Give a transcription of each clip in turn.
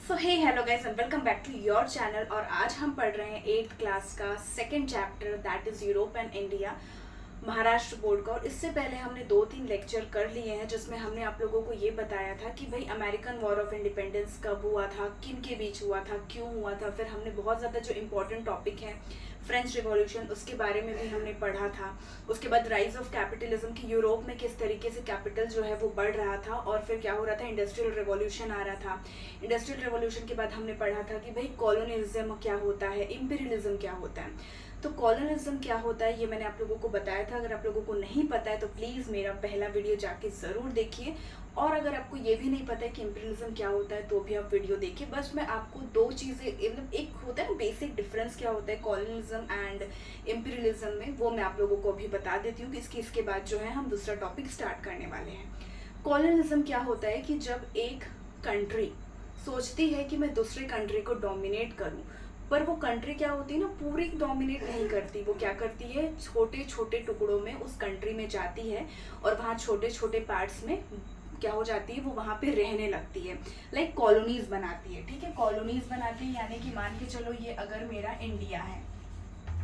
So hey hello guys and welcome back to your channel. और आज हम पढ़ रहे हैं 8th क्लास का second chapter that is Europe and India, Maharashtra board का। और इससे पहले हमने 2-3 लेक्चर कर लिए हैं जिसमें हमने आप लोगों को ये बताया था कि भाई अमेरिकन वॉर ऑफ इंडिपेंडेंस कब हुआ था, किन के बीच हुआ था, क्यों हुआ था। फिर हमने बहुत ज़्यादा जो इम्पोर्टेंट टॉपिक है फ्रेंच रिवॉल्यूशन, उसके बारे में भी हमने पढ़ा था। उसके बाद राइज ऑफ कैपिटलिज्म की यूरोप में किस तरीके से कैपिटल जो है वो बढ़ रहा था, और फिर क्या हो रहा था, इंडस्ट्रियल रिवॉल्यूशन आ रहा था। इंडस्ट्रियल रिवॉल्यूशन के बाद हमने पढ़ा था कि भाई कॉलोनियलिज्म क्या होता है, इम्पीरियलिज्म क्या होता है। तो कॉलोनियलिज्म क्या होता है ये मैंने आप लोगों को बताया था। अगर आप लोगों को नहीं पता है तो प्लीज़ मेरा पहला वीडियो जाके ज़रूर देखिए। और अगर आपको ये भी नहीं पता है कि इम्पीरियलिज्म क्या होता है तो भी आप वीडियो देखिए। बस मैं आपको दो चीज़ें, मतलब एक होता है बेसिक डिफरेंस क्या होता है कॉलोनियलिज्म एंड इम्पीरियलिज्म में, वो मैं आप लोगों को अभी बता देती हूँ कि इसके बाद जो है हम दूसरा टॉपिक स्टार्ट करने वाले हैं। कॉलोनियलिज्म क्या होता है कि जब एक कंट्री सोचती है कि मैं दूसरे कंट्री को डोमिनेट करूं, पर वो कंट्री क्या होती है ना, पूरी डोमिनेट नहीं करती। वो क्या करती है, छोटे छोटे टुकड़ों में उस कंट्री में जाती है और वहाँ छोटे छोटे पार्ट्स में क्या हो जाती है, वो वहाँ पे रहने लगती है। लाइक कॉलोनीज बनाती है। ठीक है, कॉलोनीज बनाती है यानी कि मान के चलो ये अगर मेरा इंडिया है,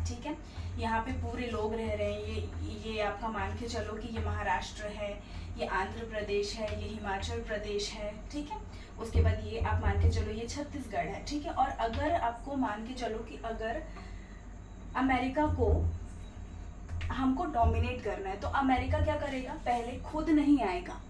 ठीक है, यहाँ पे पूरे लोग रह रहे हैं। ये आपका मान के चलो कि ये महाराष्ट्र है, ये आंध्र प्रदेश है, ये हिमाचल प्रदेश है, ठीक है। उसके बाद ये आप मान के चलो ये छत्तीसगढ़ है, ठीक है। और अगर आपको मान के चलो कि अगर अमेरिका को हमको डोमिनेट करना है तो अमेरिका क्या करेगा, पहले खुद नहीं आएगा।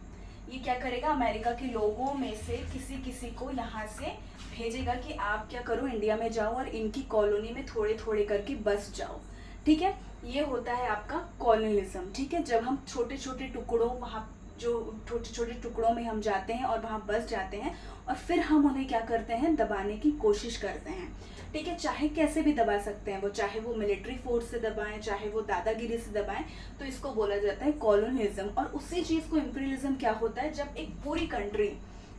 ये क्या करेगा, अमेरिका के लोगों में से किसी किसी को यहाँ से भेजेगा कि आप क्या करो, इंडिया में जाओ और इनकी कॉलोनी में थोड़े थोड़े करके बस जाओ। ठीक है, ये होता है आपका कॉलोनिज्म। ठीक है, जब हम छोटे छोटे टुकड़ों, वहाँ जो छोटे छोटे टुकड़ों में हम जाते हैं और वहाँ बस जाते हैं और फिर हम उन्हें क्या करते हैं, दबाने की कोशिश करते हैं। ठीक है, चाहे कैसे भी दबा सकते हैं वो, चाहे वो मिलिट्री फोर्स से दबाएं, चाहे वो दादागिरी से दबाएं, तो इसको बोला जाता है कॉलोनिज्म। और उसी चीज़ को इम्पीरियलिज्म क्या होता है, जब एक पूरी कंट्री,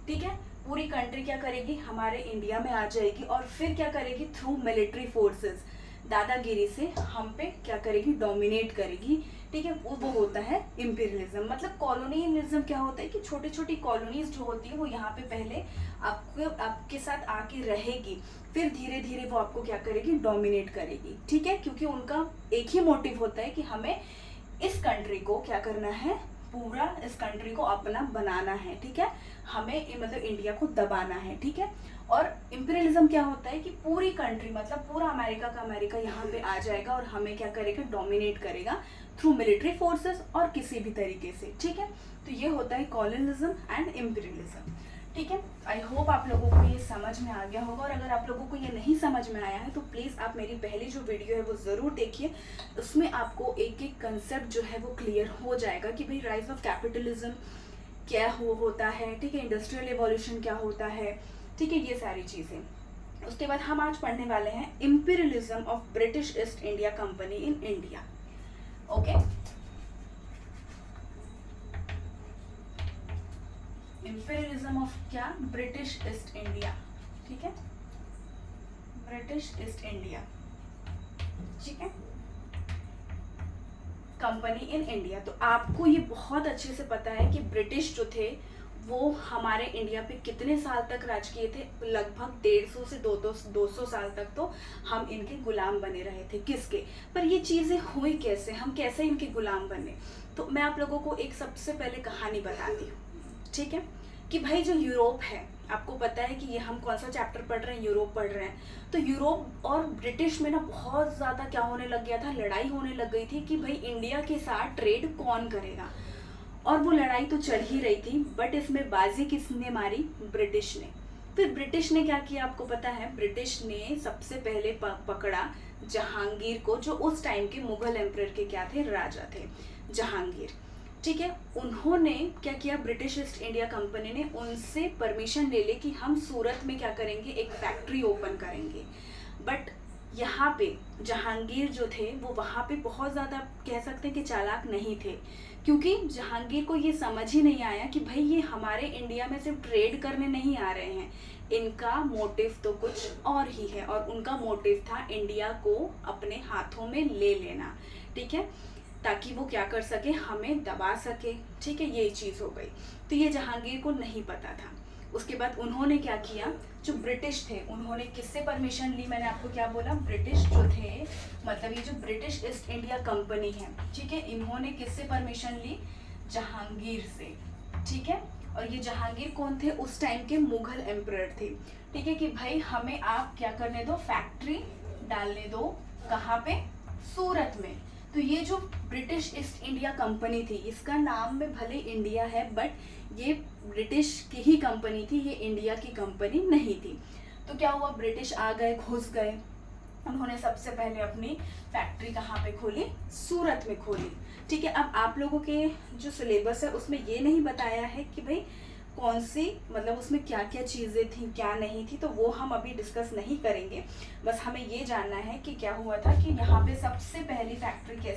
ठीक है, पूरी कंट्री क्या करेगी, हमारे इंडिया में आ जाएगी और फिर क्या करेगी, थ्रू मिलिट्री फोर्सेस, दादागिरी से हम पे क्या करेगी, डोमिनेट करेगी। ठीक है, वो होता है इम्पीरियलिज्म। मतलब कॉलोनियलिज्म क्या होता है कि छोटी छोटी कॉलोनीज जो होती है वो यहाँ पे पहले आपके साथ आके रहेगी, फिर धीरे धीरे वो आपको क्या करेगी, डोमिनेट करेगी। ठीक है, क्योंकि उनका एक ही मोटिव होता है कि हमें इस कंट्री को क्या करना है, पूरा इस कंट्री को अपना बनाना है। ठीक है, हमें मतलब इंडिया को दबाना है। ठीक है, और इम्पीरियलिज्म क्या होता है कि पूरी कंट्री, मतलब पूरा अमेरिका का अमेरिका यहाँ पे आ जाएगा और हमें क्या करेगा, डोमिनेट करेगा थ्रू मिलिट्री फोर्सेस और किसी भी तरीके से। ठीक है, तो ये होता है कॉलोनिज्म एंड इम्पीरियलिज्म। ठीक है, आई होप आप लोगों को ये समझ में आ गया होगा। और अगर आप लोगों को ये नहीं समझ में आया है तो प्लीज़ आप मेरी पहली जो वीडियो है वो ज़रूर देखिए। उसमें आपको एक एक कंसेप्ट जो है वो क्लियर हो जाएगा कि भाई राइज ऑफ कैपिटलिज्म क्या होता है, ठीक है, इंडस्ट्रियल रिवॉल्यूशन क्या होता है, ठीक है, ये सारी चीज़ें। उसके बाद हम आज पढ़ने वाले हैं imperialism of British east India company in India. Okay, imperialism of क्या, ब्रिटिश ईस्ट इंडिया। ठीक है, ब्रिटिश ईस्ट इंडिया, ठीक है, कंपनी इन इंडिया। तो आपको ये बहुत अच्छे से पता है कि ब्रिटिश जो थे वो हमारे इंडिया पे कितने साल तक राज किए थे, लगभग 150 से 200 साल तक तो हम इनके गुलाम बने रहे थे। किसके, पर ये चीज़ें हुई कैसे, हम कैसे इनके गुलाम बने, तो मैं आप लोगों को एक सबसे पहले कहानी बताती हूँ। ठीक है, कि भाई जो यूरोप है, आपको पता है कि ये हम कौन सा चैप्टर पढ़ रहे हैं, यूरोप पढ़ रहे हैं। तो यूरोप और ब्रिटिश में ना बहुत ज़्यादा क्या होने लग गया था, लड़ाई होने लग गई थी कि भाई इंडिया के साथ ट्रेड कौन करेगा। और वो लड़ाई तो चल ही रही थी, बट इसमें बाजी किसने मारी, ब्रिटिश ने। फिर ब्रिटिश ने क्या किया, आपको पता है, ब्रिटिश ने सबसे पहले पकड़ा जहांगीर को, जो उस टाइम के मुगल एम्परर के क्या थे, राजा थे, जहांगीर। ठीक है, उन्होंने क्या किया, ब्रिटिश ईस्ट इंडिया कंपनी ने उनसे परमिशन ले ली कि हम सूरत में क्या करेंगे, एक फैक्ट्री ओपन करेंगे। बट यहाँ पे जहांगीर जो थे वो वहाँ पे बहुत ज़्यादा कह सकते हैं कि चालाक नहीं थे, क्योंकि जहांगीर को ये समझ ही नहीं आया कि भाई ये हमारे इंडिया में सिर्फ ट्रेड करने नहीं आ रहे हैं, इनका मोटिव तो कुछ और ही है। और उनका मोटिव था इंडिया को अपने हाथों में ले लेना। ठीक है, ताकि वो क्या कर सके, हमें दबा सके। ठीक है, ये चीज़ हो गई। तो ये जहांगीर को नहीं पता था। उसके बाद उन्होंने क्या किया, जो ब्रिटिश थे उन्होंने किससे परमिशन ली, मैंने आपको क्या बोला, ब्रिटिश जो थे, मतलब ये जो ब्रिटिश ईस्ट इंडिया कंपनी है, ठीक है, इन्होंने किससे परमिशन ली, जहांगीर से, ठीक है। और ये जहांगीर कौन थे, उस टाइम के मुगल एम्परर थे, ठीक है, कि भाई हमें आप क्या करने दो, फैक्ट्री डालने दो, कहाँ पे, सूरत में। तो ये जो ब्रिटिश ईस्ट इंडिया कंपनी थी, इसका नाम में भले इंडिया है बट ये ब्रिटिश की ही कंपनी थी, ये इंडिया की कंपनी नहीं थी। तो क्या हुआ, ब्रिटिश आ गए, घुस गए, उन्होंने सबसे पहले अपनी फैक्ट्री कहाँ पे खोली, सूरत में खोली, ठीक है। अब आप लोगों के जो सिलेबस है उसमें ये नहीं बताया है कि भाई कौन सी, मतलब उसमें क्या क्या चीज़ें थी क्या नहीं थी, तो वो हम अभी डिस्कस नहीं करेंगे। बस हमें ये जानना है कि क्या हुआ था कि यहाँ पे सबसे पहली फैक्ट्री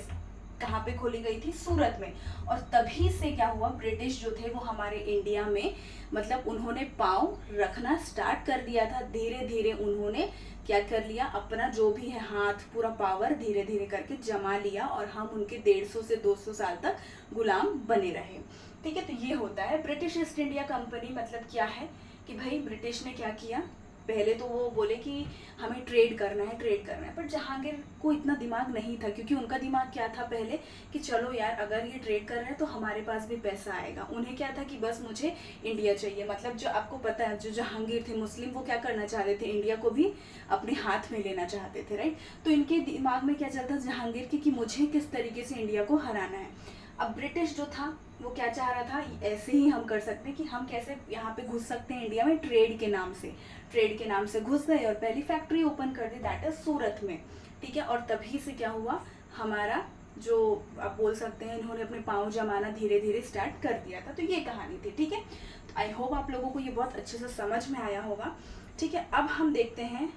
कहाँ पे खोली गई थी, सूरत में। और तभी से क्या हुआ, ब्रिटिश जो थे वो हमारे इंडिया में, मतलब उन्होंने पाँव रखना स्टार्ट कर दिया था। धीरे धीरे उन्होंने क्या कर लिया, अपना जो भी है हाथ, पूरा पावर धीरे धीरे करके जमा लिया और हम उनके 150 से 200 साल तक गुलाम बने रहे, ठीक है। तो ये होता है ब्रिटिश ईस्ट इंडिया कंपनी। मतलब क्या है कि भाई ब्रिटिश ने क्या किया, पहले तो वो बोले कि हमें ट्रेड करना है, ट्रेड करना है, पर जहांगीर को इतना दिमाग नहीं था, क्योंकि उनका दिमाग क्या था पहले कि चलो यार अगर ये ट्रेड कर रहे हैं तो हमारे पास भी पैसा आएगा। उन्हें क्या था कि बस मुझे इंडिया चाहिए, मतलब जो आपको पता है जो जहांगीर थे मुस्लिम, वो क्या करना चाहते थे, इंडिया को भी अपने हाथ में लेना चाहते थे, राइट। तो इनके दिमाग में क्या चलता जहांगीर की कि मुझे किस तरीके से इंडिया को हराना है। अब ब्रिटिश जो था वो क्या चाह रहा था, ऐसे ही हम कर सकते हैं कि हम कैसे यहाँ पे घुस सकते हैं इंडिया में, ट्रेड के नाम से, ट्रेड के नाम से घुस गए और पहली फैक्ट्री ओपन कर दी, दैट इज सूरत में, ठीक है। और तभी से क्या हुआ, हमारा जो आप बोल सकते हैं इन्होंने अपने पाँव जमाना धीरे धीरे स्टार्ट कर दिया था। तो ये कहानी थी, ठीक है। तो आई होप आप लोगों को ये बहुत अच्छे से समझ में आया होगा, ठीक है। अब हम देखते हैं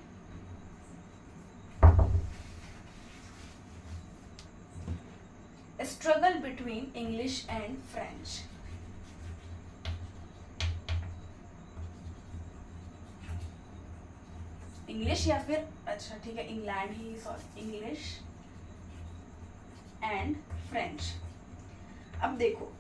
struggle between English and French. English या फिर अच्छा ठीक है England he, sorry, English and French. अब देखो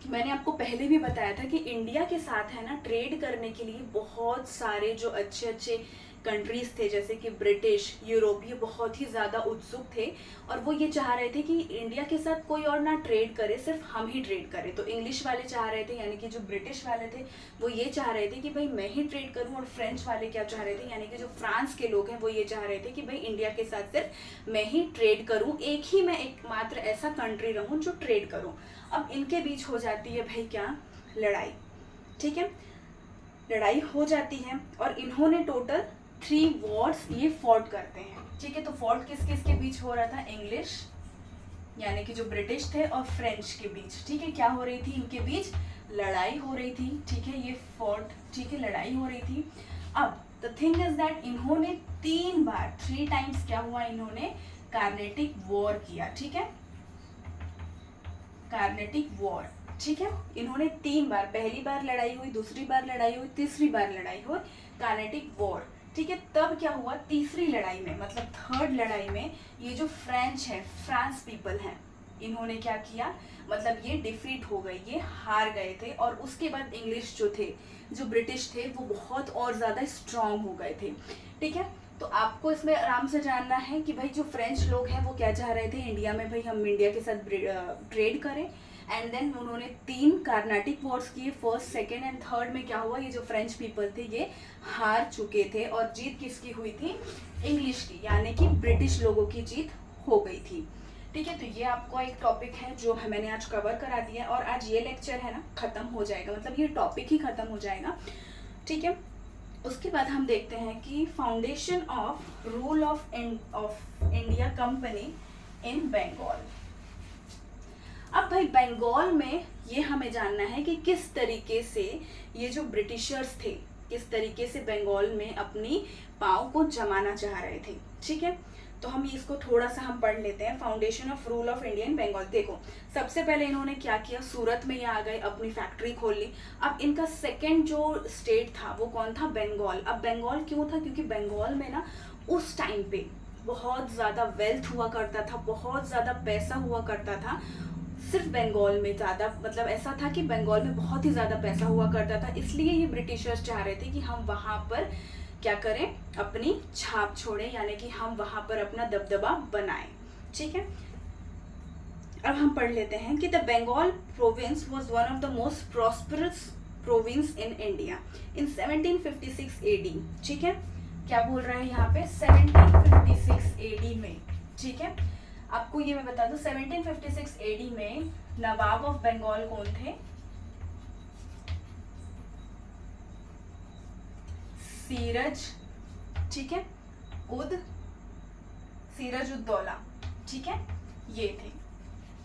मैंने आपको पहले भी बताया था कि इंडिया के साथ है ना ट्रेड करने के लिए बहुत सारे जो अच्छे अच्छे कंट्रीज थे, जैसे कि ब्रिटिश, यूरोप, ये बहुत ही ज़्यादा उत्सुक थे और वो ये चाह रहे थे कि इंडिया के साथ कोई और ना ट्रेड करे, सिर्फ हम ही ट्रेड करें। तो इंग्लिश वाले चाह रहे थे, यानी कि जो ब्रिटिश वाले थे वो ये चाह रहे थे कि भाई मैं ही ट्रेड करूं, और फ्रेंच वाले क्या चाह रहे थे, यानी कि जो फ्रांस के लोग हैं वो ये चाह रहे थे कि भाई इंडिया के साथ सिर्फ मैं ही ट्रेड करूँ, एक ही मैं एकमात्र ऐसा कंट्री रहूँ जो ट्रेड करूँ। अब इनके बीच हो जाती है भाई क्या, लड़ाई, ठीक है, लड़ाई हो जाती है और इन्होंने टोटल 3 वॉर्स ये फॉट करते हैं, ठीक है। तो फॉट किस किस के बीच हो रहा था, इंग्लिश यानी कि जो ब्रिटिश थे और फ्रेंच के बीच, ठीक है। क्या हो रही थी, इनके बीच लड़ाई हो रही थी, ठीक है, ये फॉट, ठीक है, लड़ाई हो रही थी। अब द थिंग इज दैट इन्होंने 3 बार 3 टाइम्स क्या हुआ, इन्होंने कार्नेटिक वॉर किया, ठीक है, कार्नेटिक वॉर, ठीक है। इन्होंने 3 बार, पहली बार लड़ाई हुई, दूसरी बार लड़ाई हुई, तीसरी बार लड़ाई हुई, कार्नेटिक वॉर, ठीक है। तब क्या हुआ, तीसरी लड़ाई में मतलब थर्ड लड़ाई में ये जो फ्रेंच है, फ्रांस पीपल हैं, इन्होंने क्या किया, मतलब ये डिफीट हो गए, ये हार गए थे। और उसके बाद इंग्लिश जो थे, जो ब्रिटिश थे, वो बहुत और ज़्यादा स्ट्रांग हो गए थे, ठीक है। तो आपको इसमें आराम से जानना है कि भाई जो फ्रेंच लोग हैं वो क्या चाह रहे थे, इंडिया में भाई हम इंडिया के साथ ट्रेड करें। एंड देन उन्होंने 3 कार्नाटिक वॉर्स किए, फर्स्ट, सेकेंड एंड थर्ड में क्या हुआ, ये जो फ्रेंच पीपल थे ये हार चुके थे और जीत किसकी हुई थी, इंग्लिश की, यानी कि ब्रिटिश लोगों की जीत हो गई थी, ठीक है। तो ये आपको एक टॉपिक है जो मैंने आज कवर करा दिया और आज ये लेक्चर है ना खत्म हो जाएगा, मतलब ये टॉपिक ही खत्म हो जाएगा, ठीक है। उसके बाद हम देखते हैं कि foundation of rule of India company in Bengal. अब भाई बंगाल में ये हमें जानना है कि किस तरीके से ये जो ब्रिटिशर्स थे किस तरीके से बंगाल में अपनी पाँव को जमाना चाह रहे थे, ठीक है। तो हम इसको थोड़ा सा हम पढ़ लेते हैं, foundation of rule of India in Bengal. देखो सबसे पहले इन्होंने क्या किया, सूरत में ये आ गए, अपनी फैक्ट्री खोल ली। अब इनका सेकंड जो स्टेट था वो कौन था, बंगाल। अब बंगाल क्यों था, क्योंकि बंगाल में ना उस टाइम पे बहुत ज़्यादा वेल्थ हुआ करता था, बहुत ज़्यादा पैसा हुआ करता था, सिर्फ बंगाल में ज़्यादा, मतलब ऐसा था कि बंगाल में बहुत ही ज़्यादा पैसा हुआ करता था, इसलिए ये ब्रिटिशर्स चाह रहे थे कि हम वहाँ पर क्या करें, अपनी छाप छोड़ें, यानी कि हम वहाँ पर अपना दबदबा बनाएं। ठीक है, अब हम पढ़ लेते हैं कि the Bengal province was one of the most prosperous province in India in 1756 AD. ठीक है, क्या बोल रहा है यहाँ पे, 1756 एडी में। ठीक है, आपको ये मैं बता दूं 1756 एडी में नवाब ऑफ बंगाल कौन थे, सीरज, ठीक है, सीरज उद दौला। ठीक है, ये थे।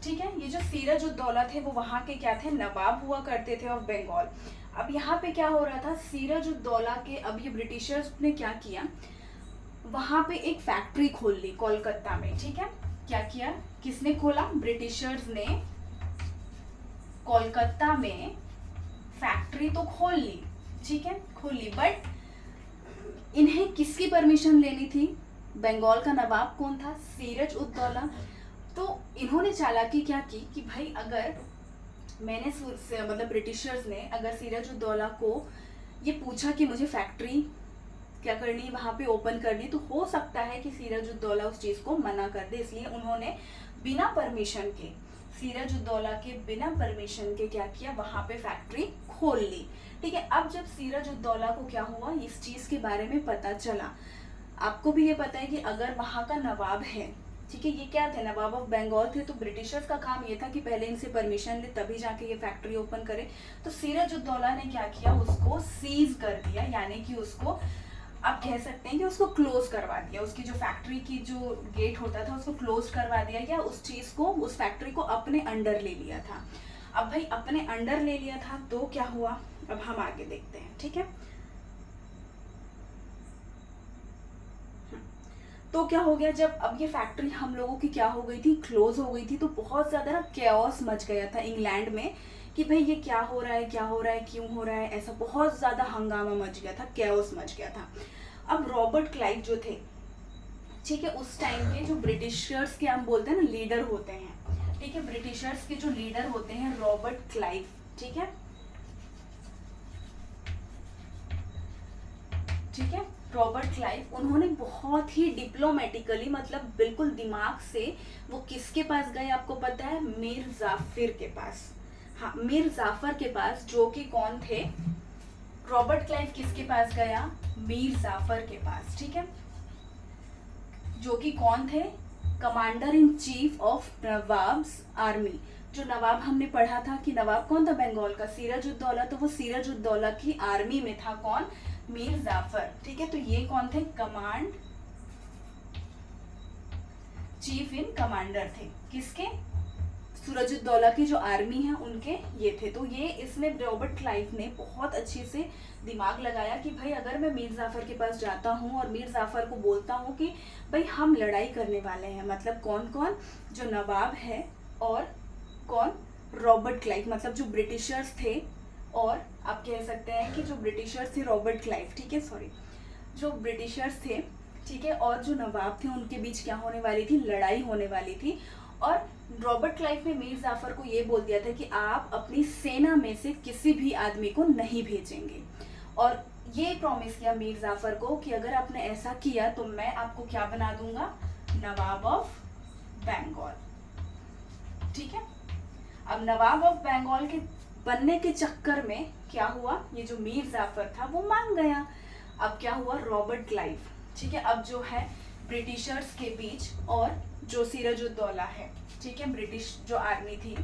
ठीक है, ये जो सीरज उद दौला थे वो वहां के क्या थे, नवाब हुआ करते थे ऑफ बंगाल। अब यहाँ पे क्या हो रहा था, सीरज उद दौला के, अब ये ब्रिटिशर्स ने क्या किया, वहां पे एक फैक्ट्री खोल ली कोलकाता में। ठीक है, क्या किया, किसने खोला, ब्रिटिशर्स ने कोलकाता में फैक्ट्री तो खोल ली। ठीक है, खोल ली, बट इन्हें किसकी परमिशन लेनी थी, बंगाल का नवाब कौन था, सीरज उद दौला। तो इन्होंने चालाकी क्या की कि भाई अगर मैंने मतलब ब्रिटिशर्स ने अगर सीरज उद दौला को ये पूछा कि मुझे फैक्ट्री क्या करनी है, वहाँ पे ओपन करनी, तो हो सकता है कि सीरज उद दौला उस चीज़ को मना कर दे, इसलिए उन्होंने बिना परमिशन के, सीरज उद दौला के बिना परमिशन के क्या किया, वहाँ पे फैक्ट्री खोल ली। ठीक है, अब जब सीरज उद दौला को क्या हुआ, इस चीज़ के बारे में पता चला, आपको भी ये पता है कि अगर वहाँ का नवाब है, ठीक है, ये क्या थे, नवाब ऑफ बंगाल थे, तो ब्रिटिशर्स का काम ये था कि पहले इनसे परमिशन ले तभी जाके ये फैक्ट्री ओपन करे। तो सीरज उद दौला ने क्या किया, उसको सीज कर दिया, यानी कि उसको आप कह सकते हैं कि उसको क्लोज करवा दिया, उसकी जो फैक्ट्री की जो गेट होता था उसको क्लोज करवा दिया, या उस चीज़ को, उस फैक्ट्री को अपने अंडर ले लिया था। अब भाई अपने अंडर ले लिया था तो क्या हुआ, अब हम आगे देखते हैं। ठीक है, तो क्या हो गया, जब अब ये फैक्ट्री हम लोगों की क्या हो गई थी, क्लोज हो गई थी, तो बहुत ज़्यादा ना कैओस मच गया था इंग्लैंड में कि भाई ये क्या हो रहा है, क्या हो रहा है, क्यों हो रहा है, ऐसा बहुत ज़्यादा हंगामा मच गया था, कैओस मच गया था। अब रॉबर्ट क्लाइव जो थे, ठीक है, उस टाइम के जो ब्रिटिशर्स के हम बोलते हैं ना लीडर होते हैं, ठीक है, ब्रिटिशर्स के जो लीडर होते हैं रॉबर्ट क्लाइव, ठीक है, ठीक है, रॉबर्ट क्लाइव, उन्होंने बहुत ही डिप्लोमेटिकली, मतलब बिल्कुल दिमाग से, वो किसके पास गए आपको पता है, मीर जाफर के पास। हाँ, मीर जाफर के पास, जो कि कौन थे, रॉबर्ट क्लाइव किसके पास गया, मीर जाफर के पास। ठीक है, जो कि कौन थे, commander in chief of nawabs army. जो नवाब हमने पढ़ा था कि नवाब कौन था बंगाल का, सीरज उद दौला, तो वो सीरज उद दौला की आर्मी में था कौन, मीर जाफर। ठीक है, तो ये कौन थे, कमांड चीफ इन कमांडर थे, किसके, सूरज उद दौला की जो आर्मी है उनके ये थे। तो ये इसमें रॉबर्ट क्लाइव ने बहुत अच्छे से दिमाग लगाया कि भाई अगर मैं मीर जाफर के पास जाता हूँ और मीर जाफर को बोलता हूँ कि भाई हम लड़ाई करने वाले हैं, मतलब कौन कौन, जो नवाब है और कौन, रॉबर्ट क्लाइव, मतलब जो ब्रिटिशर्स थे, और आप कह सकते हैं कि जो ब्रिटिशर्स थे रॉबर्ट क्लाइव, ठीक है, सॉरी, जो ब्रिटिशर्स थे, ठीक है, और जो नवाब थे उनके बीच क्या होने वाली थी, लड़ाई होने वाली थी। और रॉबर्ट क्लाइव ने मीर जाफर को ये बोल दिया था कि आप अपनी सेना में से किसी भी आदमी को नहीं भेजेंगे, और ये प्रॉमिस किया मीर जाफर को कि अगर आपने ऐसा किया तो मैं आपको क्या बना दूंगा, नवाब ऑफ बंगाल। ठीक है, अब नवाब ऑफ बंगाल के बनने के चक्कर में क्या हुआ, ये जो मीर जाफर था वो मान गया। अब क्या हुआ, रॉबर्ट क्लाइव, ठीक है, अब जो है ब्रिटिशर्स के बीच और जो सीरज उद दौला है, ठीक है, ब्रिटिश जो आर्मी थी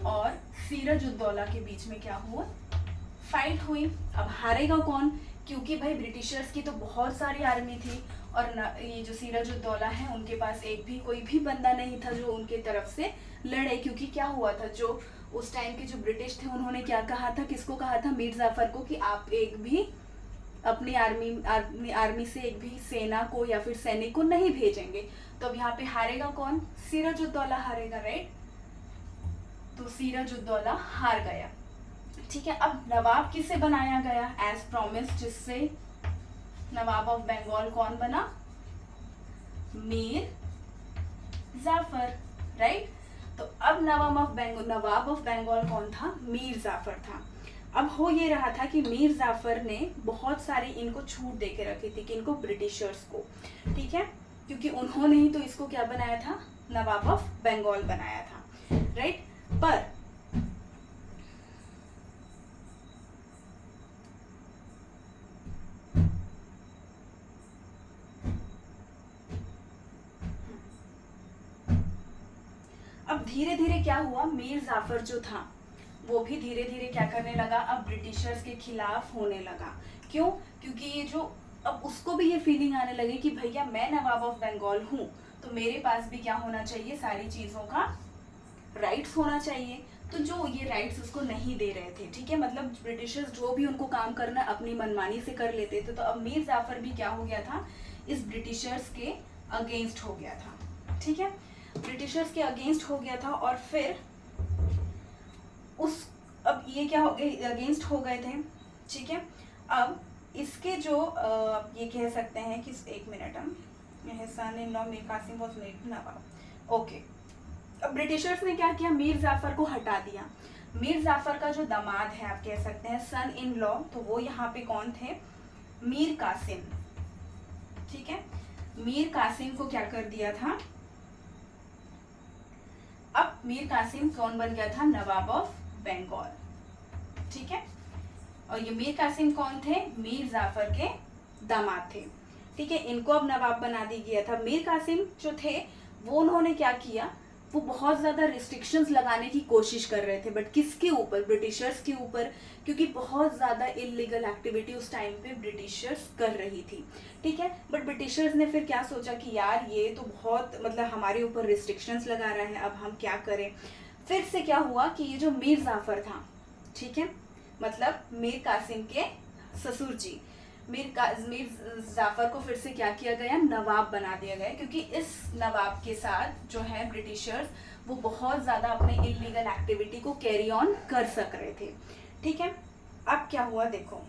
और सीरज उद दौला के बीच में क्या हुआ, फाइट हुई। अब हारेगा कौन, क्योंकि भाई ब्रिटिशर्स की तो बहुत सारी आर्मी थी और ये जो सीरज उद दौला है उनके पास एक भी कोई भी बंदा नहीं था जो उनके तरफ से लड़े। क्योंकि क्या हुआ था, जो उस टाइम के जो ब्रिटिश थे उन्होंने क्या कहा था, किसको कहा था, मीर जाफर को, कि आप एक भी अपनी आर्मी से एक भी सेना को या फिर सैनिक को नहीं भेजेंगे। तो अब यहाँ पे हारेगा कौन, सीरज उद दौला हारेगा, राइट। तो सीरज उद दौला हार गया। ठीक है, अब नवाब किसे बनाया गया, एज प्रॉमिस, जिससे नवाब ऑफ बंगाल कौन बना, मीर जाफर, राइट। तो अब नवाब ऑफ बंगाल कौन था? मीर जाफर था। अब हो ये रहा था कि मीर जाफर ने बहुत सारी इनको छूट दे के रखी थी कि इनको ब्रिटिशर्स को, ठीक है, क्योंकि उन्होंने ही तो इसको क्या बनाया था? नवाब ऑफ बंगाल बनाया था, राइट। पर अब धीरे धीरे क्या हुआ, मीर जाफर जो था वो भी धीरे धीरे क्या करने लगा, अब ब्रिटिशर्स के खिलाफ होने लगा। क्यों? क्योंकि ये जो अब उसको भी ये फीलिंग आने लगी कि भैया मैं नवाब ऑफ बंगाल हूँ तो मेरे पास भी क्या होना चाहिए, सारी चीजों का राइट्स होना चाहिए। तो जो ये राइट्स उसको नहीं दे रहे थे, ठीक है, मतलब ब्रिटिशर्स जो भी उनको काम करना अपनी मनमानी से कर लेते थे। तो अब मीर जाफर भी क्या हो गया था, इस ब्रिटिशर्स के अगेंस्ट हो गया था, ठीक है, ब्रिटिशर्स के अगेंस्ट हो गया था। और फिर उस अब ये क्या हो गए, अगेंस्ट हो गए थे, ठीक है। अब इसके जो ये कह सकते हैं कि एक मिनट, हम his son in law Mir Qasim was made nawab, okay. अब ब्रिटिशर्स ने क्या किया, मीर जाफर को हटा दिया। मीर जाफर का जो दामाद है, आप कह सकते हैं सन इन लॉ, तो वो यहाँ पे कौन थे, मीर कासिम, ठीक है। मीर कासिम को क्या कर दिया था, अब मीर कासिम कौन बन गया था, नवाब ऑफ बंगाल, ठीक है। और ये मीर कासिम कौन थे, मीर जाफर के दामाद थे, ठीक है। इनको अब नवाब बना दिया गया था। मीर कासिम जो थे वो उन्होंने क्या किया, वो बहुत ज्यादा रिस्ट्रिक्शंस लगाने की कोशिश कर रहे थे, बट किसके ऊपर, ब्रिटिशर्स के ऊपर, क्योंकि बहुत ज्यादा इलीगल एक्टिविटी उस टाइम पे ब्रिटिशर्स कर रही थी, ठीक है। बट ब्रिटिशर्स ने फिर क्या सोचा कि यार ये तो बहुत मतलब हमारे ऊपर रिस्ट्रिक्शंस लगा रहा है, अब हम क्या करें। फिर से क्या हुआ कि ये जो मीर जाफर था, ठीक है, मतलब मीर कासिम के ससुर जी, मीर जाफर को फिर से क्या किया गया, नवाब बना दिया गया, क्योंकि इस नवाब के साथ जो है ब्रिटिशर्स वो बहुत ज्यादा अपने इलीगल एक्टिविटी को कैरी ऑन कर सक रहे थे, ठीक है। अब क्या हुआ देखो,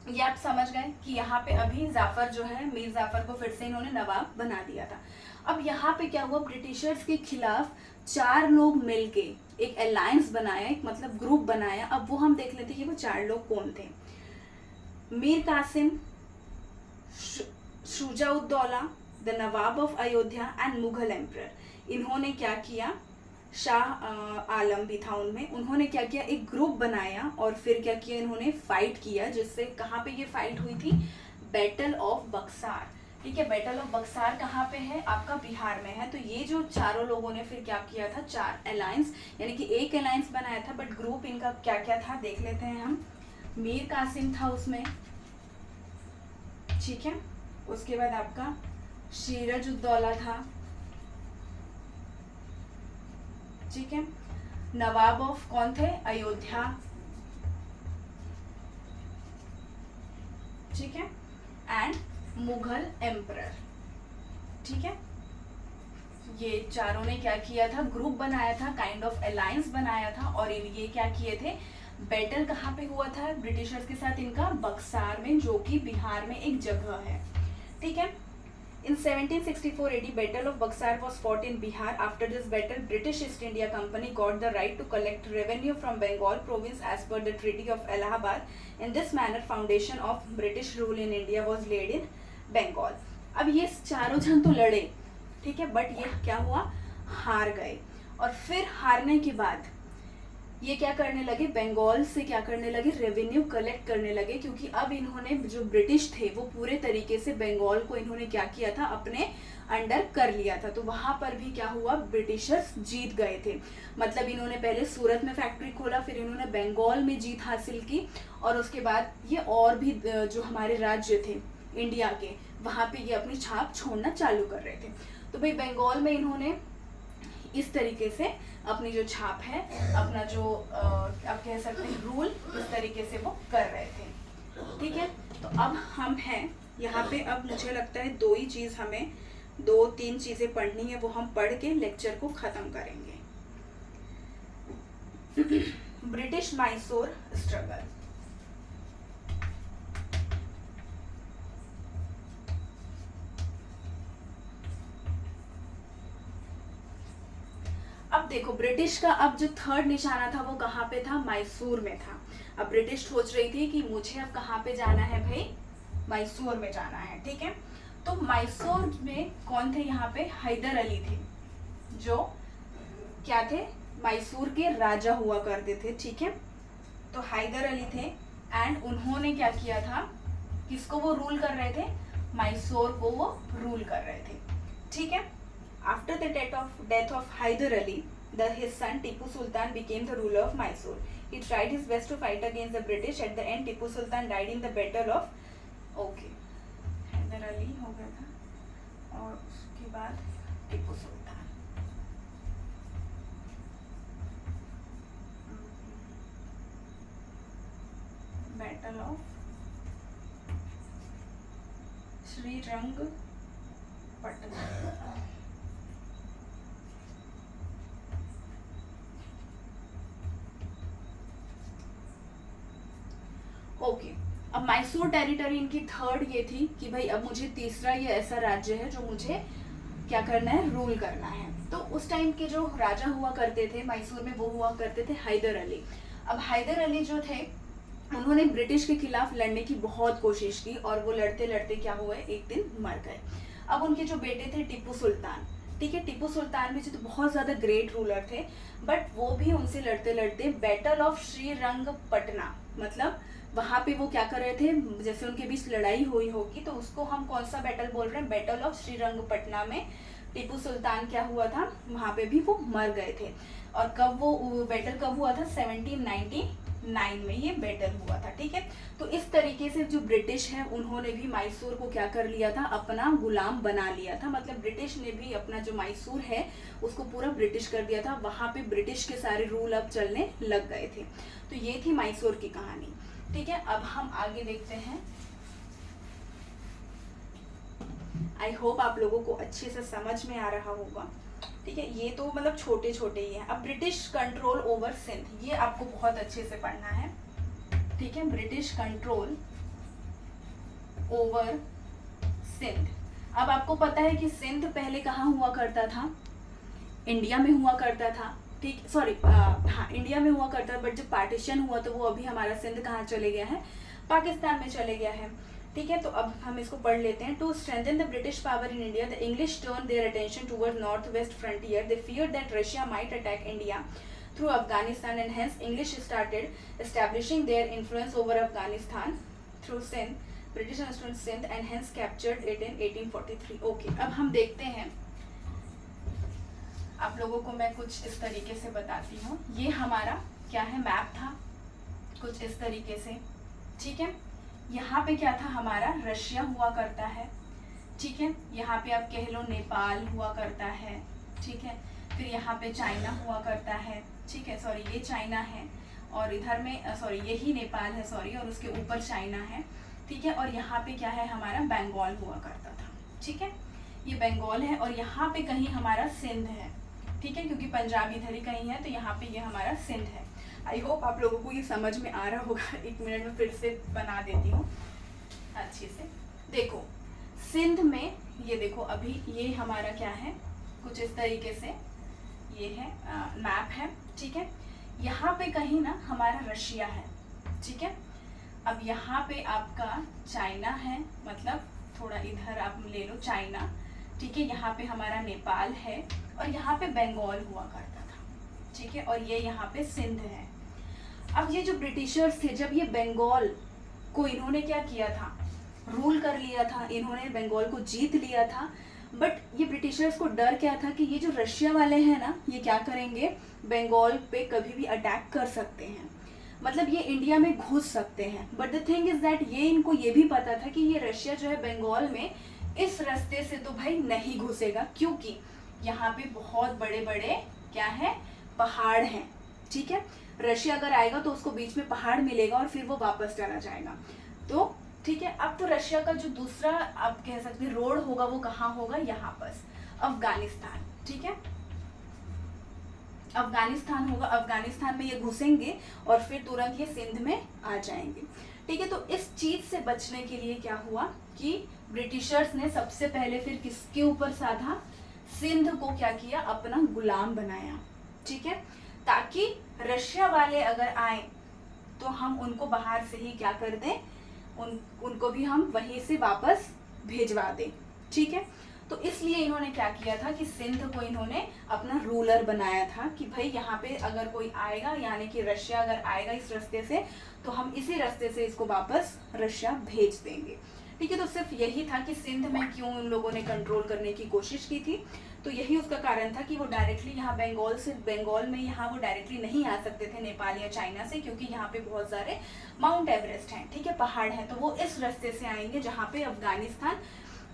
ये आप समझ गए कि यहाँ पे अभी जाफर जो है, मीर जाफर को फिर से इन्होंने नवाब बना दिया था। अब यहाँ पे क्या हुआ, ब्रिटिशर्स के खिलाफ 4 लोग मिलके एक अलायंस बनाया, एक मतलब ग्रुप बनाया। अब वो हम देख लेते हैं कि वो 4 लोग कौन थे। Mir Qasim, Shujauddaula, the nawab of Ayodhya and Mughal emperor. इन्होंने क्या किया, शाह आलम भी था उनमें, उन्होंने क्या किया, एक ग्रुप बनाया और फिर क्या किया, इन्होंने फाइट किया, जिससे कहाँ पे ये फाइट हुई थी, बैटल ऑफ बक्सार, ठीक है। बैटल ऑफ बक्सार कहाँ पे है, आपका बिहार में है। तो ये जो चारों लोगों ने फिर क्या किया था, 4 अलायंस, यानी कि एक अलायंस बनाया था, बट ग्रुप इनका क्या क्या था देख लेते हैं हम। मीर कासिम था उसमें, ठीक है, उसके बाद आपका सिराजुद्दौला था, ठीक है। नवाब ऑफ कौन थे, अयोध्या, ठीक है, एंड मुगल एम्परर, ठीक है। ये चारों ने क्या किया था, ग्रुप बनाया था, काइंड ऑफ अलायंस बनाया था, और ये क्या किए थे, बैटल कहाँ पे हुआ था ब्रिटिशर्स के साथ इनका, बक्सार में, जो कि बिहार में एक जगह है, ठीक है। In 1764 AD, Battle of Buxar was fought in Bihar. After this battle, British East India Company got the right to collect revenue from Bengal province as per the Treaty of Allahabad. In this manner, foundation of British rule in India was laid in Bengal. अब ये चारों जन तो लड़े, ठीक है, but ये क्या हुआ, हार गए। और फिर हारने के बाद ये क्या करने लगे, बंगाल से क्या करने लगे, रेवेन्यू कलेक्ट करने लगे, क्योंकि अब इन्होंने जो ब्रिटिश थे वो पूरे तरीके से बंगाल को इन्होंने क्या किया था, अपने अंडर कर लिया था। तो वहां पर भी क्या हुआ, ब्रिटिशर्स जीत गए थे। मतलब इन्होंने पहले सूरत में फैक्ट्री खोला, फिर इन्होंने बंगाल में जीत हासिल की, और उसके बाद ये और भी जो हमारे राज्य थे इंडिया के, वहां पे ये अपनी छाप छोड़ना चालू कर रहे थे। तो भाई बंगाल में इन्होंने इस तरीके से अपनी जो छाप है, अपना जो आप कह सकते हैं रूल, इस तरीके से वो कर रहे थे, ठीक है। तो अब हम हैं यहाँ पे, अब मुझे लगता है 2 ही चीज़, हमें 2-3 चीज़ें पढ़नी है, वो हम पढ़ के लेक्चर को ख़त्म करेंगे। British Mysore struggle. अब देखो ब्रिटिश का अब जो थर्ड निशाना था वो कहाँ पे था, मैसूर में था। अब ब्रिटिश सोच रही थी कि मुझे अब कहाँ पे जाना है भाई, मैसूर में जाना है, ठीक है। तो मैसूर में कौन थे यहाँ पे, हैदर अली थे, जो क्या थे, मैसूर के राजा हुआ करते थे, ठीक है। तो हैदर अली थे एंड उन्होंने क्या किया था, किसको वो रूल कर रहे थे, मैसूर को वो रूल कर रहे थे, ठीक है। After the death of Hyder Ali, his son Tipu Sultan became the ruler of Mysore. He tried his best to fight against the British. At the end, Tipu Sultan died in the battle of, okay, Hyder Ali हो गया था और उसके बाद Tipu Sultan. Battle of Srirangapatnam. Okay, अब Mysore territory इनकी third ये थी कि भाई अब मुझे तीसरा ये ऐसा राज्य है जो मुझे क्या करना है, रूल करना है। तो उस टाइम के जो राजा हुआ करते थे मैसूर में वो हुआ करते थे हैदर अली। अब हैदर अली जो थे उन्होंने ब्रिटिश के खिलाफ लड़ने की बहुत कोशिश की और वो लड़ते लड़ते क्या हुए, एक दिन मर गए। अब उनके जो बेटे थे टीपू सुल्तान, ठीक है, टीपू सुल्तान भी जो तो बहुत ज्यादा ग्रेट रूलर थे, बट वो भी उनसे लड़ते लड़ते बैटल ऑफ श्रीरंगपट्टना, मतलब वहां पे वो क्या कर रहे थे, जैसे उनके बीच लड़ाई हुई होगी तो उसको हम कौन सा बैटल बोल रहे हैं, बैटल ऑफ श्रीरंगपट्टना में टीपू सुल्तान क्या हुआ था, वहां पे भी वो मर गए थे। और कब वो बैटल कब हुआ था, 1799 में ये बैटल हुआ था, ठीक है। तो इस तरीके से जो ब्रिटिश है उन्होंने भी मैसूर को क्या कर लिया था, अपना गुलाम बना लिया था। मतलब ब्रिटिश ने भी अपना जो मैसूर है उसको पूरा ब्रिटिश कर दिया था, वहां पे ब्रिटिश के सारे रूल अब चलने लग गए थे। तो ये थी मैसूर की कहानी, ठीक है। अब हम आगे देखते हैं। आई होप आप लोगों को अच्छे से समझ में आ रहा होगा, ठीक है। ये तो मतलब छोटे छोटे ही हैं। अब ब्रिटिश कंट्रोल ओवर सिंध, ये आपको बहुत अच्छे से पढ़ना है, ठीक है। British control over Sindh. अब आपको पता है कि सिंध पहले कहाँ हुआ करता था, इंडिया में हुआ करता था, ठीक, सॉरी हाँ इंडिया में हुआ करता है, बट जब पार्टीशन हुआ तो वो अभी हमारा सिंध कहाँ चले गया है, पाकिस्तान में चले गया है, ठीक है। तो अब हम इसको पढ़ लेते हैं। To strengthen the British power in India, the English turn their attention toward North West Frontier. They feared that Russia might attack India through Afghanistan and hence English started establishing their influence over Afghanistan through Sindh. British understood Sindh and hence captured it in 1843। Okay, अब हम देखते हैं, आप लोगों को मैं कुछ इस तरीके से बताती हूँ। ये हमारा क्या है, मैप था कुछ इस तरीके से, ठीक है। यहाँ पे क्या था, हमारा रशिया हुआ करता है, ठीक है। यहाँ पे आप कह लो नेपाल हुआ करता है, ठीक है। फिर यहाँ पे चाइना हुआ करता है, ठीक है, सॉरी ये चाइना है और इधर में सॉरी यही नेपाल है, सॉरी, और उसके ऊपर चाइना है, ठीक है। और यहाँ पे क्या है, हमारा बंगाल हुआ करता था, ठीक है, ये बंगाल है। और यहाँ पे कहीं हमारा सिंध है, ठीक है, क्योंकि पंजाब इधर ही कहीं है, तो यहाँ पे ये हमारा सिंध है। आई होप आप लोगों को ये समझ में आ रहा होगा। एक मिनट में फिर से बना देती हूँ अच्छे से। देखो सिंध में ये देखो, अभी ये हमारा क्या है, कुछ इस तरीके से ये है मैप है, ठीक है। यहाँ पे कहीं ना हमारा रशिया है, ठीक है। अब यहाँ पे आपका चाइना है, मतलब थोड़ा इधर आप ले लो चाइना, ठीक है। यहाँ पे हमारा नेपाल है और यहाँ पे बंगाल हुआ करता था, ठीक है। और ये यहाँ पे सिंध है। अब ये जो ब्रिटिशर्स थे, जब ये बंगाल को इन्होंने क्या किया था, रूल कर लिया था, इन्होंने बंगाल को जीत लिया था, बट ये ब्रिटिशर्स को डर क्या था कि ये जो रशिया वाले हैं ना, ये क्या करेंगे, बंगाल पे कभी भी अटैक कर सकते हैं, मतलब ये इंडिया में घुस सकते हैं। But the thing is that ये इनको ये भी पता था कि ये रशिया जो है बंगाल में इस रास्ते से तो भाई नहीं घुसेगा, क्योंकि यहाँ पे बहुत बड़े बड़े क्या है, पहाड़ हैं, ठीक है। रशिया अगर आएगा तो उसको बीच में पहाड़ मिलेगा और फिर वो वापस चला जाएगा, तो ठीक है। अब तो रशिया का जो दूसरा आप कह सकते हैं रोड होगा वो कहाँ होगा, यहाँ पर अफगानिस्तान, ठीक है, अफगानिस्तान होगा। अफगानिस्तान में ये घुसेंगे और फिर तुरंत ये सिंध में आ जाएंगे, ठीक है। तो इस चीज से बचने के लिए क्या हुआ कि ब्रिटिशर्स ने सबसे पहले फिर किसके ऊपर साधा, सिंध को क्या किया, अपना गुलाम बनाया, ठीक है, ताकि रशिया वाले अगर आए तो हम उनको बाहर से ही क्या कर दें, उनको भी हम वहीं से वापस भेजवा दें। ठीक है, तो इसलिए इन्होंने क्या किया था कि सिंध को इन्होंने अपना रूलर बनाया था कि भाई यहाँ पे अगर कोई आएगा, यानी कि रशिया अगर आएगा इस रास्ते से, तो हम इसी रास्ते से इसको वापस रशिया भेज देंगे। ठीक है, तो सिर्फ यही था कि सिंध में क्यों उन लोगों ने कंट्रोल करने की कोशिश की थी, तो यही उसका कारण था कि वो डायरेक्टली यहाँ बंगाल में यहाँ वो डायरेक्टली नहीं आ सकते थे नेपाल या चाइना से, क्योंकि यहाँ पे बहुत सारे माउंट एवरेस्ट हैं, ठीक है, पहाड़ हैं, तो वो इस रास्ते से आएंगे जहाँ पे अफगानिस्तान,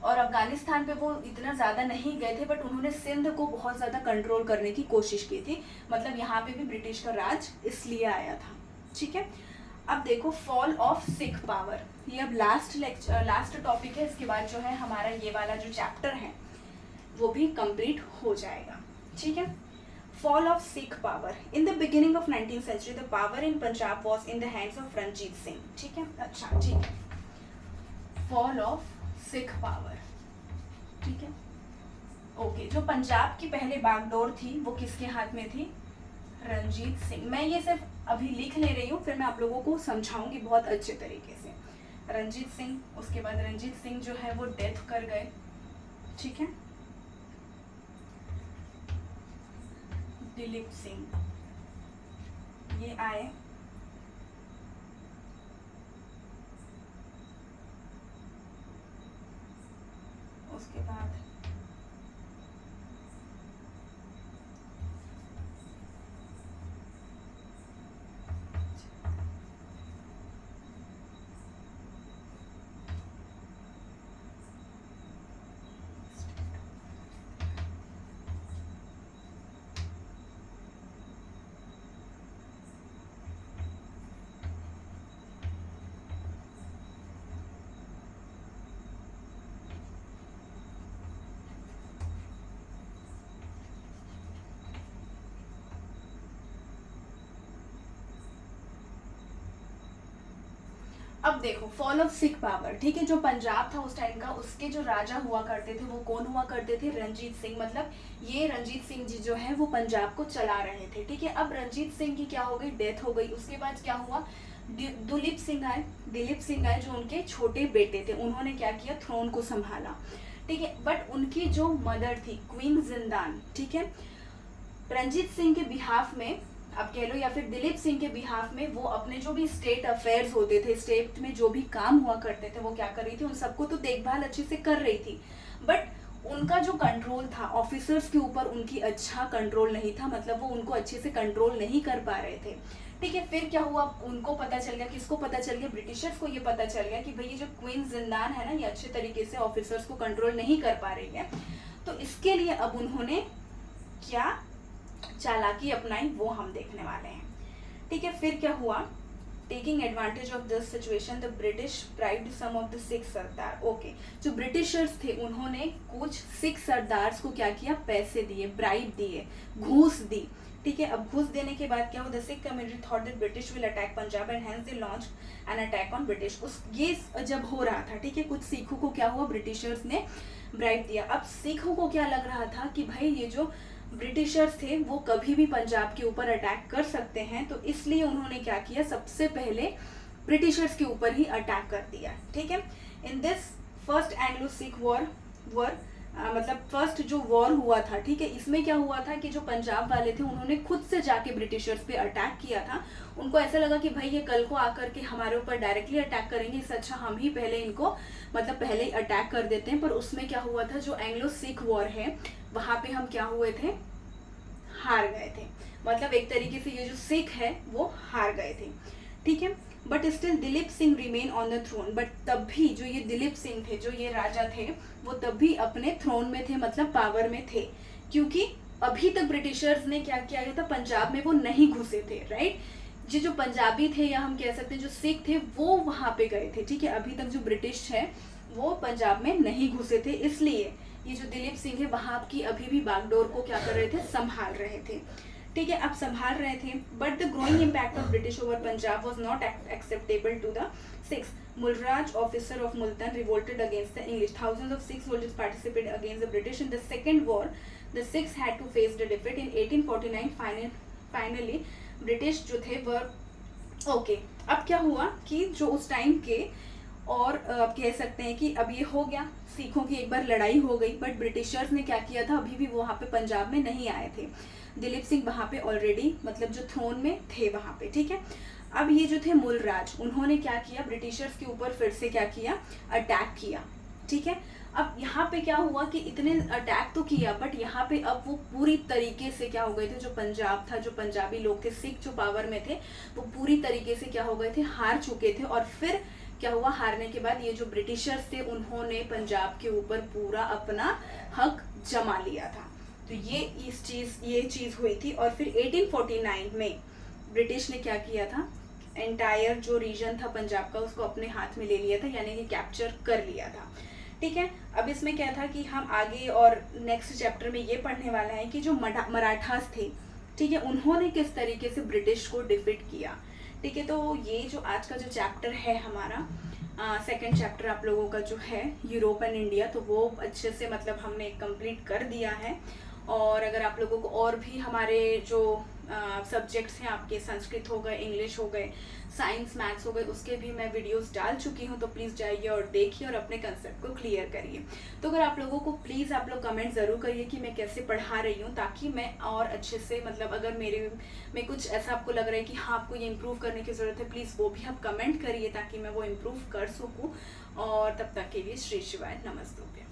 और अफगानिस्तान पे वो इतना ज़्यादा नहीं गए थे, बट उन्होंने सिंध को बहुत ज़्यादा कंट्रोल करने की कोशिश की थी, मतलब यहाँ पे भी ब्रिटिश का राज इसलिए आया था। ठीक है, अब देखो फॉल ऑफ सिख पावर, ये अब लास्ट टॉपिक है, इसके बाद जो है हमारा ये वाला जो चैप्टर है वो भी कंप्लीट हो जाएगा। ठीक है, fall of Sikh power, in the beginning of 19th century the power in Punjab was in the hands of Ranjit Singh. ठीक है, अच्छा ठीक है, फॉल ऑफ सिख पावर, ठीक है, ओके, जो पंजाब की पहले बागडोर थी वो किसके हाथ में थी, रणजीत सिंह। मैं ये सिर्फ अभी लिख ले रही हूँ, फिर मैं आप लोगों को समझाऊंगी बहुत अच्छे तरीके से। रणजीत सिंह, उसके बाद रणजीत सिंह जो है वो डेथ कर गए। ठीक है, दिलीप सिंह ये आए, उसके बाद अब देखो फॉल ऑफ सिख पावर, ठीक है, जो पंजाब था उस टाइम का, उसके जो राजा हुआ करते थे वो कौन हुआ करते थे, रणजीत सिंह, मतलब ये रणजीत सिंह जी जो है वो पंजाब को चला रहे थे। ठीक है, अब रणजीत सिंह की क्या हो गई, डेथ हो गई, उसके बाद क्या हुआ, दिलीप सिंह आए जो उनके छोटे बेटे थे, उन्होंने क्या किया, थ्रोन को संभाला। ठीक है, बट उनकी जो मदर थी क्वीन जिंदान, ठीक है, रणजीत सिंह के बिहाफ में आप कह लो या फिर दिलीप सिंह के बिहाफ में वो अपने जो भी स्टेट अफेयर्स होते थे, स्टेट में जो भी काम हुआ करते थे वो क्या कर रही थी, उन सबको तो देखभाल अच्छे से कर रही थी, बट उनका जो कंट्रोल था ऑफिसर्स के ऊपर, उनकी अच्छा कंट्रोल नहीं था, मतलब वो उनको अच्छे से कंट्रोल नहीं कर पा रहे थे। ठीक है, फिर क्या हुआ, उनको पता चल गया, किसको पता चल गया, ब्रिटिशर्स को ये पता चल गया कि भाई ये जो क्वीन जिंदान है ना, ये अच्छे तरीके से ऑफिसर्स को कंट्रोल नहीं कर पा रही है, तो इसके लिए अब उन्होंने क्या चालाकी अपनाई वो हम देखने वाले हैं। ठीक है, फिर क्या हुआ, taking advantage of this situation the British bribed some of the Sikh sardar. Okay, जो ब्रिटिशर्स थे उन्होंने कुछ सिख सरदार्स को क्या किया, पैसे दिए, ब्राइब दिए, घूस दी। ठीक है, अब घूस देने के बाद क्या हुआ, the Sikh community thought that British will attack Punjab and hence they launch an attack on British. ये जब हो रहा था, ठीक है, कुछ सिखों को क्या हुआ, ब्रिटिशर्स ने ब्राइब दिया। अब सिखों को क्या लग रहा था कि भाई ये जो ब्रिटिशर्स थे वो कभी भी पंजाब के ऊपर अटैक कर सकते हैं, तो इसलिए उन्होंने क्या किया, सबसे पहले ब्रिटिशर्स के ऊपर ही अटैक कर दिया। ठीक है, in this first Anglo Sikh war मतलब फर्स्ट जो वॉर हुआ था, ठीक है, इसमें क्या हुआ था कि जो पंजाब वाले थे उन्होंने खुद से जाके ब्रिटिशर्स पे अटैक किया था। उनको ऐसा लगा कि भाई ये कल को आकर के हमारे ऊपर डायरेक्टली अटैक करेंगे, इससे अच्छा हम ही पहले इनको मतलब पहले ही अटैक कर देते हैं। पर उसमें क्या हुआ था, जो एंग्लो सिख वॉर है वहां पे हम क्या हुए थे, हार गए थे, मतलब एक तरीके से ये जो सिख है वो हार गए थे। ठीक है, but still Dilip Singh remain on the throne, but तब भी जो ये दिलीप सिंह थे, जो ये राजा थे, वो तब भी अपने थ्रोन में थे, मतलब पावर में थे, क्योंकि अभी तक ब्रिटिशर्स ने क्या किया था, पंजाब में वो नहीं घुसे थे, राइट। जो पंजाबी थे या हम कह सकते हैं जो सिख थे वो वहां पे गए थे। ठीक है, अभी तक जो ब्रिटिश है वो पंजाब में नहीं घुसे थे, इसलिए ये जो दिलीप सिंह है वहां की अभी भी बागडोर को क्या कर रहे थे, संभाल रहे थे। ठीक है, अब संभाल रहे थे, but the growing impact of British over Punjab was not acceptable to the Sikhs. Mulraj, officer of Multan, revolted against the English. Thousands of Sikh soldiers participated against the British in the Second War. The Sikhs had to face the defeat in 1849। Finally British जो थे वह okay. अब क्या हुआ कि जो उस time के और कह सकते हैं कि अब ये हो गया, सिखों की एक बार लड़ाई हो गई, बट ब्रिटिशर्स ने क्या किया था, अभी भी वो वहाँ पे पंजाब में नहीं आए थे। दिलीप सिंह वहाँ पे ऑलरेडी मतलब जो थ्रोन में थे वहाँ पे, ठीक है। अब ये जो थे मूलराज, उन्होंने क्या किया, ब्रिटिशर्स के ऊपर फिर से क्या किया, अटैक किया, ठीक है। अब यहाँ पे क्या हुआ कि इतने अटैक तो किया, बट यहाँ पे अब वो पूरी तरीके से क्या हो गए थे, जो पंजाब था, जो पंजाबी लोग थे, सिख जो पावर में थे, वो पूरी तरीके से क्या हो गए थे, हार चुके थे। और फिर क्या हुआ, हारने के बाद ये जो ब्रिटिशर्स थे उन्होंने पंजाब के ऊपर पूरा अपना हक जमा लिया था। तो ये चीज़ हुई थी। और फिर 1849 में ब्रिटिश ने क्या किया था, एंटायर जो रीजन था पंजाब का उसको अपने हाथ में ले लिया था, यानी कि कैप्चर कर लिया था, ठीक है। अब इसमें क्या था कि हम आगे और नेक्स्ट चैप्टर में ये पढ़ने वाला है कि जो मराठास थे, ठीक है, उन्होंने किस तरीके से ब्रिटिश को डिफीट किया, ठीक है। तो ये जो आज का जो चैप्टर है हमारा सेकंड चैप्टर आप लोगों का जो है यूरोप एंड इंडिया, तो वो अच्छे से मतलब हमने कंप्लीट कर दिया है। और अगर आप लोगों को और भी हमारे जो सब्जेक्ट्स हैं आपके, संस्कृत हो गए, इंग्लिश हो गए, साइंस मैथ्स हो गए, उसके भी मैं वीडियोस डाल चुकी हूँ, तो प्लीज़ जाइए और देखिए और अपने कंसेप्ट को क्लियर करिए। तो अगर आप लोगों को प्लीज़ आप लोग कमेंट ज़रूर करिए कि मैं कैसे पढ़ा रही हूँ, ताकि मैं और अच्छे से मतलब अगर मेरे में कुछ ऐसा आपको लग रहा है कि हाँ आपको ये इम्प्रूव करने की ज़रूरत है, प्लीज़ वो भी आप कमेंट करिए ताकि मैं वो इम्प्रूव कर सकूँ। और तब तक के लिए श्री शिवाय, नमस्ते।